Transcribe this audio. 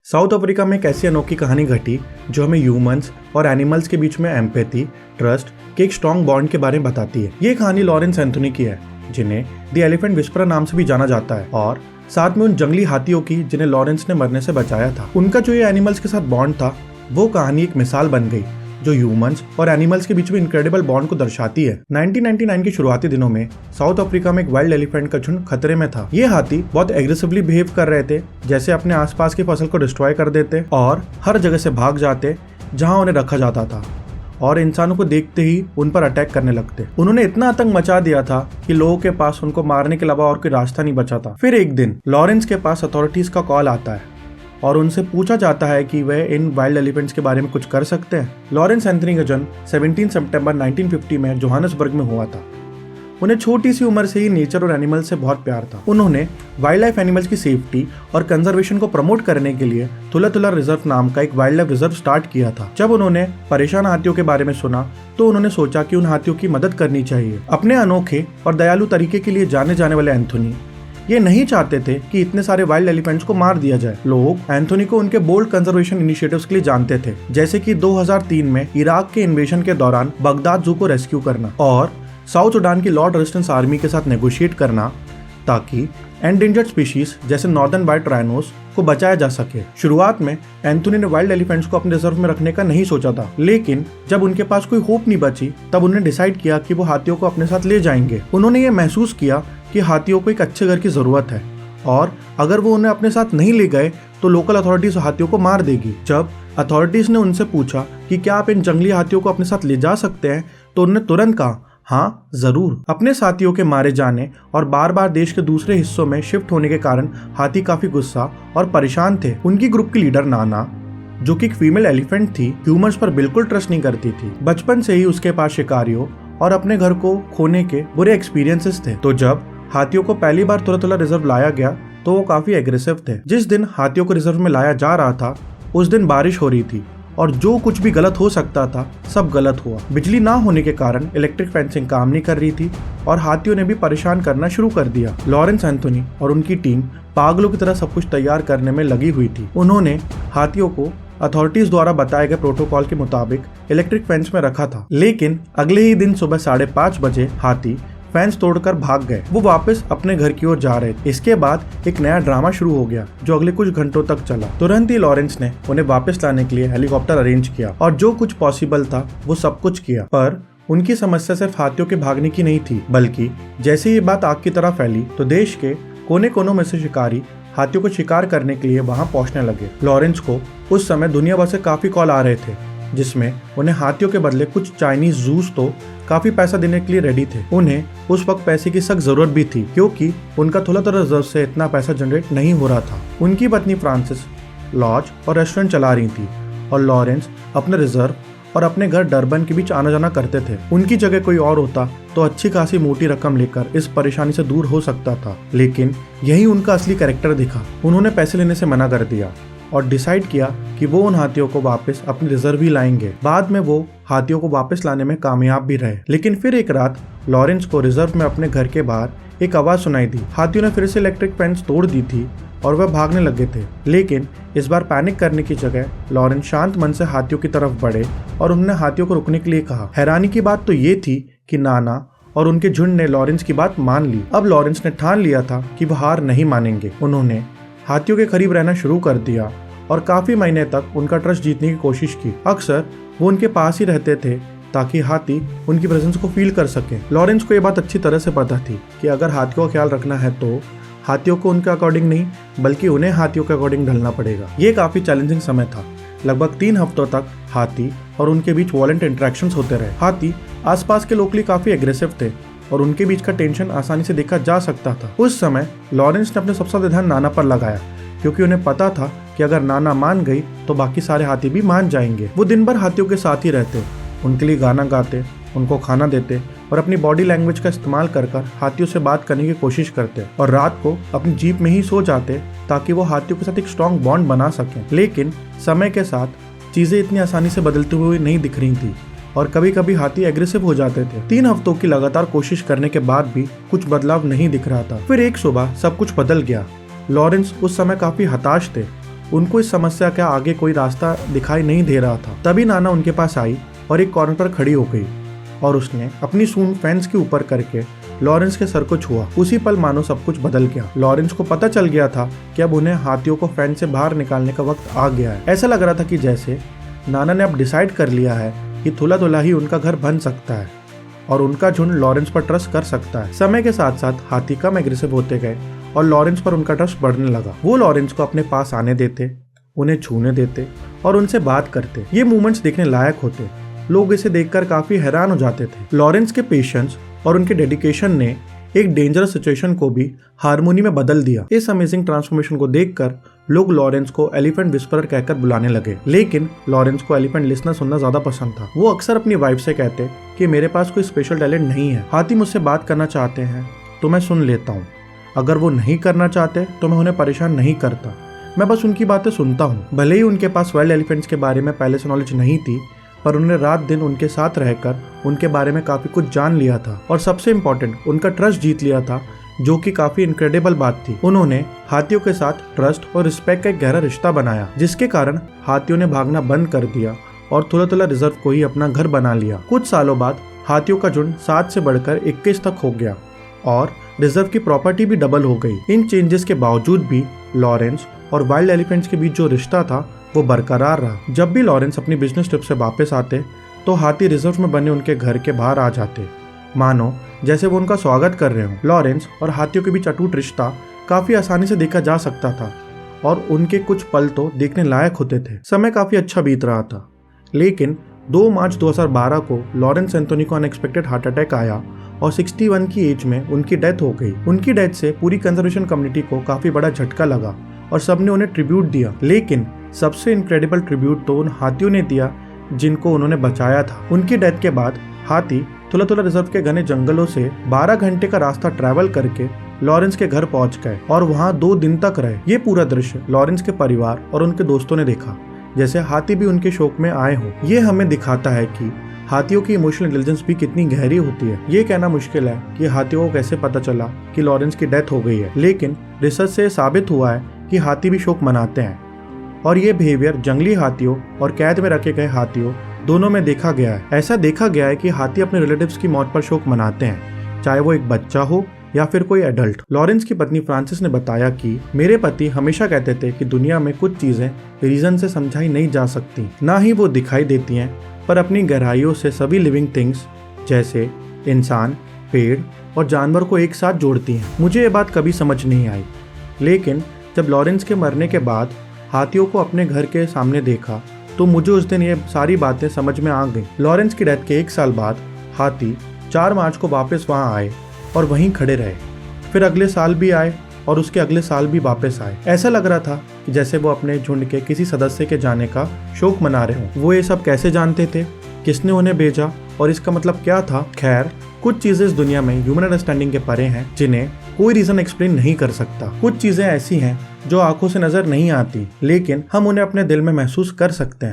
South Africa में एक ऐसी अनोखी कहानी घटी जो हमें ह्यूमंस और एनिमल्स के बीच में एम्पैथी, ट्रस्ट के एक स्ट्रॉन्ग बॉन्ड के बारे में बताती है। ये कहानी लॉरेंस एंथोनी की है, जिन्हें द एलिफेंट विस्परर नाम से भी जाना जाता है, और साथ में उन जंगली हाथियों की जिन्हें लॉरेंस ने मरने से बचाया था। उनका जो ये एनिमल्स के साथ बॉन्ड था, वो कहानी एक मिसाल बन गई जो ह्यूमंस और एनिमल्स के बीच में इनक्रेडिबल बॉन्ड को दर्शाती है। 1999 के शुरुआती दिनों में साउथ अफ्रीका में एक वाइल्ड एलिफेंट का झुंड खतरे में था। ये हाथी बहुत एग्रेसिवली बिहेव कर रहे थे, जैसे अपने आसपास की फसल को डिस्ट्रॉय कर देते और हर जगह से भाग जाते जहां उन्हें रखा जाता था, और इंसानों को देखते ही उन पर अटैक करने लगते। उन्होंने इतना आतंक मचा दिया था कि लोगों के पास उनको मारने के अलावा और कोई रास्ता नहीं बचा था। फिर एक दिन लॉरेंस के पास अथॉरिटीज का कॉल आता है और उनसे पूछा जाता है कि वह इन वाइल्ड एलिफेंट्स के बारे में कुछ कर सकते हैं। लॉरेंस एंथोनी का जन्म 17 सितंबर 1950 में जोहान्सबर्ग में हुआ था। उन्हें छोटी सी उम्र से ही नेचर और एनिमल से बहुत प्यार था। उन्होंने वाइल्ड लाइफ एनिमल्स की सेफ्टी और कंजर्वेशन को प्रमोट करने के लिए तुला तुला रिजर्व नाम का एक वाइल्ड लाइफ रिजर्व स्टार्ट किया था। जब उन्होंने परेशान हाथियों के बारे में सुना तो उन्होंने सोचा कि उन हाथियों की मदद करनी चाहिए। अपने अनोखे और दयालु तरीके के लिए जाने जाने वाले एंथोनी ये नहीं चाहते थे कि इतने सारे वाइल्ड एलिफेंट्स को मार दिया जाए। लोग एंथोनी को उनके बोल्ड कंजर्वेशन इनिशिएटिव्स के लिए जानते थे, जैसे कि 2003 में इराक के इन्वेजन के दौरान बगदाद जू को रेस्क्यू करना और साउथ सुडान की लॉर्ड रेजिस्टेंस आर्मी के साथ नेगोशिएट करना ताकि एंडेंजर्ड स्पीशीज जैसे नॉर्दर्न व्हाइट राइनोस को बचाया जा सके। शुरुआत में एंथोनी ने वाइल्ड एलिफेंट्स को अपने रिजर्व में रखने का नहीं सोचा था, लेकिन जब उनके पास कोई होप नहीं बची तब उन्होंने डिसाइड किया कि वो हाथियों को अपने साथ ले जाएंगे। उन्होंने ये महसूस किया कि हाथियों को एक अच्छे घर की जरूरत है और अगर वो उन्हें अपने साथ नहीं ले गए तो लोकल अथॉरिटीज हाथियों को मार देगी। जब अथॉरिटीज ने उनसे पूछा कि क्या आप इन जंगली हाथियों को अपने साथ ले जा सकते हैं, तो उन्होंने तुरंत कहा हाँ जरूर। अपने साथियों के मारे जाने और बार बार देश के दूसरे हिस्सों में शिफ्ट होने के कारण हाथी काफी गुस्सा और परेशान थे। उनकी ग्रुप की लीडर नाना, जो कि एक फीमेल एलिफेंट थी, ह्यूमंस पर बिल्कुल ट्रस्ट नहीं करती थी। बचपन से ही उसके पास शिकारियों और अपने घर को खोने के बुरे एक्सपीरियंसेस थे। तो जब हाथियों को पहली बार तुला तुला रिजर्व लाया गया तो वो काफी एग्रेसिव थे। जिस दिन हाथियों को रिजर्व में लाया जा रहा था उस दिन बारिश हो रही थी और जो कुछ भी गलत हो सकता था सब गलत हुआ। बिजली ना होने के कारण इलेक्ट्रिक फेंसिंग काम नहीं कर रही थी और हाथियों ने भी परेशान करना शुरू कर दिया। लॉरेंस एंथोनी और उनकी टीम पागलों की तरह सब कुछ तैयार करने में लगी हुई थी। उन्होंने हाथियों को अथॉरिटीज द्वारा बताए गए प्रोटोकॉल के मुताबिक इलेक्ट्रिक फेंस में रखा था, लेकिन अगले ही दिन सुबह 5:30 बजे हाथी फेंस तोड़कर भाग गए। वो वापस अपने घर की ओर जा रहे थे। इसके बाद एक नया ड्रामा शुरू हो गया जो अगले कुछ घंटों तक चला। तुरंत ही लॉरेंस ने उन्हें वापस लाने के लिए हेलीकॉप्टर अरेंज किया और जो कुछ पॉसिबल था वो सब कुछ किया। पर उनकी समस्या सिर्फ हाथियों के भागने की नहीं थी, बल्कि जैसे ये बात आग की तरह फैली तो देश के कोने कोनों में से शिकारी हाथियों को शिकार करने के लिए वहां पहुंचने लगे। लॉरेंस को उस समय दुनिया भर से काफी कॉल आ रहे थे, जिसमें उन्हें हाथियों के बदले कुछ चाइनीज जूस तो काफी पैसा देने के लिए रेडी थे। उन्हें उस वक्त पैसे की सख्त जरूरत भी थी, क्योंकि उनका तुला तुला रिजर्व से इतना पैसा जनरेट नहीं हो रहा था। उनकी पत्नी फ्रांसिस लॉज और रेस्टोरेंट चला रही थी और लॉरेंस अपने रिजर्व और अपने घर डरबन के बीच आना जाना करते थे। उनकी जगह कोई और होता तो अच्छी खासी मोटी रकम लेकर इस परेशानी से दूर हो सकता था, लेकिन यही उनका असली कैरेक्टर दिखा। उन्होंने पैसे लेने से मना कर दिया और डिसाइड किया कि वो उन हाथियों को वापस अपने रिजर्व ही लाएंगे। बाद में वो हाथियों को वापस लाने में कामयाब भी रहे। लेकिन फिर एक रात लॉरेंस को रिजर्व में अपने घर के बाहर एक आवाज सुनाई दी। हाथियों ने फिर से इलेक्ट्रिक फेंस तोड़ दी थी और वह भागने लगे थे, लेकिन इस बार पैनिक करने की जगह लॉरेंस शांत मन से हाथियों की तरफ बढ़े और उन्होंने हाथियों को रुकने के लिए कहा। हैरानी की बात तो ये थी कि नाना और उनके झुंड ने लॉरेंस की बात मान ली। अब लॉरेंस ने ठान लिया था कि वह हार नहीं मानेंगे। उन्होंने हाथियों के करीब रहना शुरू कर दिया और काफी महीने तक उनका ट्रस्ट जीतने की कोशिश की। अक्सर वो उनके पास ही रहते थे ताकि हाथी उनकी प्रेजेंस को फील कर सके। लॉरेंस को ये बात अच्छी तरह से पता थी कि अगर हाथियों का ख्याल रखना है तो हाथियों को उनके अकॉर्डिंग नहीं, बल्कि उन्हें हाथियों के अकॉर्डिंग ढलना पड़ेगा। ये काफी चैलेंजिंग समय था। लगभग 3 हफ्तों तक हाथी और उनके बीच वॉलेंट इंटरेक्शंस होते रहे। हाथी आसपास के लोग काफी एग्रेसिव थे और उनके बीच का टेंशन आसानी से देखा जा सकता था। उस समय लॉरेंस ने अपने सबसे ज्यादा ध्यान नाना पर लगाया, क्योंकि उन्हें पता था कि अगर नाना मान गई तो बाकी सारे हाथी भी मान जाएंगे। वो दिन भर हाथियों के साथ ही रहते, उनके लिए गाना गाते, उनको खाना देते और अपनी बॉडी लैंग्वेज का इस्तेमाल कर हाथियों से बात करने की कोशिश करते और रात को अपनी जीप में ही सो जाते ताकि वो हाथियों के साथ एक स्ट्रॉन्ग बॉन्ड बना सकें। लेकिन समय के साथ चीजें इतनी आसानी से बदलते हुए नहीं दिख रही थी और कभी कभी हाथी एग्रेसिव हो जाते थे। 3 हफ्तों की लगातार कोशिश करने के बाद भी कुछ बदलाव नहीं दिख रहा था। फिर एक सुबह सब कुछ बदल गया। लॉरेंस उस समय काफी हताश थे उनको इस समस्या का आगे कोई रास्ता दिखाई नहीं दे रहा था। तभी नाना उनके पास आई और एक कॉर्नर पर खड़ी हो गई और उसने अपनी सूंड फेंस के ऊपर करके लॉरेंस के सर को छुआ। उसी पल मानो सब कुछ बदल गया। लॉरेंस को पता चल गया था कि अब उन्हें हाथियों को फेंस से बाहर निकालने का वक्त आ गया है। ऐसा लग रहा था कि जैसे नाना ने अब डिसाइड कर लिया है कि थुला थुला ही उनका घर बन सकता है और उनका झुंड लॉरेंस पर ट्रस्ट कर सकता है। समय के साथ साथ हाथी कम एग्रेसिव होते गए और लॉरेंस पर उनका ट्रस्ट बढ़ने लगा। वो लॉरेंस को अपने पास आने देते, उन्हें छूने देते और उनसे बात करते। ये मूवमेंट्स देखने लायक होते। लोग इसे देखकर काफी हैरान हो जाते थे। लॉरेंस के पेशेंस और उनके डेडिकेशन ने एक डेंजरस सिचुएशन को भी हारमोनी में बदल दिया। इस अमेजिंग ट्रांसफॉर्मेशन को देखकर लोग लॉरेंस को एलिफेंट विस्परर कहकर बुलाने लगे। लेकिन लॉरेंस को एलिफेंट लिसनर सुनना ज्यादा पसंद था। वो अक्सर अपनी वाइफ से कहते कि मेरे पास कोई स्पेशल टैलेंट नहीं है। हाथी मुझसे बात करना चाहते हैं तो मैं सुन लेता हूँ, अगर वो नहीं करना चाहते तो मैं उन्हें परेशान नहीं करता, मैं बस उनकी बातें सुनता हूँ। भले ही उनके पास वाइल्ड एलिफेंट्स के बारे में पहले से नॉलेज नहीं थी, पर उन्होंने रात दिन उनके साथ रहकर उनके बारे में काफी कुछ जान लिया था और सबसे इम्पोर्टेंट उनका ट्रस्ट जीत लिया था, जो कि काफी इनक्रेडिबल बात थी। उन्होंने हाथियों के साथ ट्रस्ट और रिस्पेक्ट का एक गहरा रिश्ता बनाया, जिसके कारण हाथियों ने भागना बंद कर दिया और थुला थुला रिजर्व को ही अपना घर बना लिया। कुछ सालों बाद हाथियों का झुंड 7 से बढ़कर 21 तक हो गया और रिजर्व की प्रॉपर्टी भी डबल हो गई। इन चेंजेस के बावजूद भी लॉरेंस और वाइल्ड एलिफेंट्स के बीच जो रिश्ता था वो बरकरार रहा। जब भी लॉरेंस अपनी बिजनेस ट्रिप से वापस आते तो हाथी रिजर्व में बने उनके घर के बाहर आ जाते, मानो जैसे वो उनका स्वागत कर रहे हों। लॉरेंस और हाथियों के बीच अटूट रिश्ता काफी आसानी से देखा जा सकता था और उनके कुछ पल तो देखने लायक होते थे। समय काफी अच्छा बीत रहा था, लेकिन 2 मार्च 2012 को लॉरेंस एंथोनी को अनएक्सपेक्टेड हार्ट अटैक आया और 61 की एज में उनकी डेथ हो गई। उनकी डेथ से पूरी कंजर्वेशन कम्युनिटी को काफी बड़ा झटका लगा और सबने उन्हें ट्रिब्यूट दिया। लेकिन सबसे इनक्रेडिबल ट्रिब्यूट तो उन हाथियों ने दिया जिनको उन्होंने बचाया था। उनकी डेथ के बाद हाथी थुला थुला रिजर्व के घने जंगलों से 12 घंटे का रास्ता ट्रैवल करके लॉरेंस के घर पहुंच गए और वहां 2 दिन तक रहे। ये पूरा दृश्य लॉरेंस के परिवार और उनके दोस्तों ने देखा, जैसे हाथी भी उनके शोक में आए हों। ये हमें दिखाता है कि हाथियों की इमोशनल इंटेलिजेंस भी कितनी गहरी होती है। ये कहना मुश्किल है कि हाथियों को कैसे पता चला कि लॉरेंस की डेथ हो गई है, लेकिन रिसर्च से साबित हुआ है कि हाथी भी शोक मनाते हैं और ये बिहेवियर जंगली हाथियों और कैद में रखे गए हाथियों दोनों में देखा गया है। ऐसा देखा गया है कि हाथी अपने रिलेटिव्स की मौत पर शोक मनाते हैं, चाहे वो एक बच्चा हो या फिर कोई एडल्ट। लॉरेंस की पत्नी फ्रांसिस ने बताया कि मेरे पति हमेशा कहते थे कि दुनिया में कुछ चीजें रीजन से समझाई नहीं जा सकती, ना ही वो दिखाई देती हैं, पर अपनी गहराइयों से सभी लिविंग थिंग्स जैसे इंसान, पेड़ और जानवर को एक साथ जोड़ती हैं। मुझे ये बात कभी समझ नहीं आई, लेकिन जब लॉरेंस के मरने के बाद हाथियों को अपने घर के सामने देखा तो मुझे उस दिन ये सारी बातें समझ में आ गई। लॉरेंस की डेथ के 1 साल बाद हाथी 4 मार्च को वापस वहां आए और वहीं खड़े रहे। फिर अगले साल भी आए और उसके अगले साल भी वापस आए। ऐसा लग रहा था कि जैसे वो अपने झुंड के किसी सदस्य के जाने का शोक मना रहे हों। वो ये सब कैसे जानते थे, किसने उन्हें भेजा और इसका मतलब क्या था? खैर, कुछ चीजें इस दुनिया में ह्यूमन अंडरस्टैंडिंग के परे हैं, जिन्हें कोई रीजन एक्सप्लेन नहीं कर सकता। कुछ चीजें ऐसी हैं जो आंखों से नजर नहीं आती, लेकिन हम उन्हें अपने दिल में महसूस कर सकते हैं।